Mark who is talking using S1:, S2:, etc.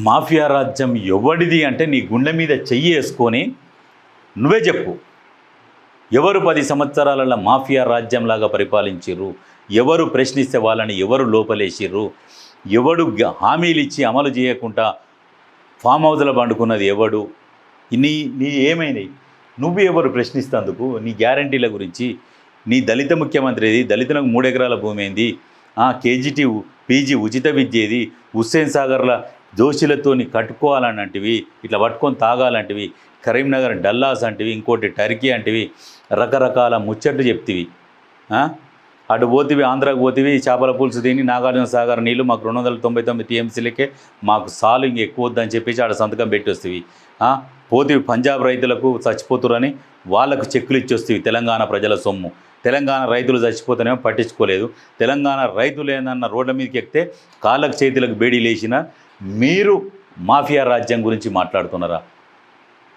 S1: Mafia రాజ్యం ఎవడిది అంటే నీ గుండె మీద చెయ్యి వేసుకొని నువ్వే చెప్పు. ఎవరు 10 సంవత్సరాలలో మాఫియా రాజ్యంలాగా పరిపాలించిర్రు? ఎవరు ప్రశ్నిస్తే వాళ్ళని ఎవరు లోపలేసిర్రు? ఎవడు హామీలు ఇచ్చి అమలు చేయకుండా ఫామ్ హౌస్లో పండుకున్నది ఎవడు? నీ ఏమైనాయి? నువ్వు ఎవరు ప్రశ్నిస్తేందుకు? నీ గ్యారంటీల గురించి, నీ దళిత ముఖ్యమంత్రిది, దళితులకు 3 ఎకరాల భూమి ఏంది, కేజీటీ పీజీ ఉచిత విద్యేది, హుస్సేన్ సాగర్ల దోషులతోని కట్టుకోవాలనంటివి, ఇట్లా పట్టుకొని తాగాలంటివి, కరీంనగర్ డల్లాస్ అంటివి, ఇంకోటి టర్కీ అంటివి, రకరకాల ముచ్చట్లు చెప్తివి. అటు పోతివి, ఆంధ్రాకు పోతివి, చేపల పులుసు తిని నాగార్జున సాగర్ నీళ్ళు మాకు 299 టీఎంసీలకే మాకు సాలు ఇంక ఎక్కువ వద్దని చెప్పేసి ఆడ సంతకం పెట్టి వస్తేవి. పోతివి పంజాబ్ రైతులకు చచ్చిపోతురని వాళ్ళకు చెక్కులు ఇచ్చి వస్తేవి. తెలంగాణ ప్రజల సొమ్ము. తెలంగాణ రైతులు చచ్చిపోతేనేమో పట్టించుకోలేదు. తెలంగాణ రైతులు ఏందన్న రోడ్ల మీదకి ఎక్కితే కాళ్ళకు చేతులకు బేడీ లేచిన మీరు మాఫియా రాజ్యం గురించి మాట్లాడుతున్నారా?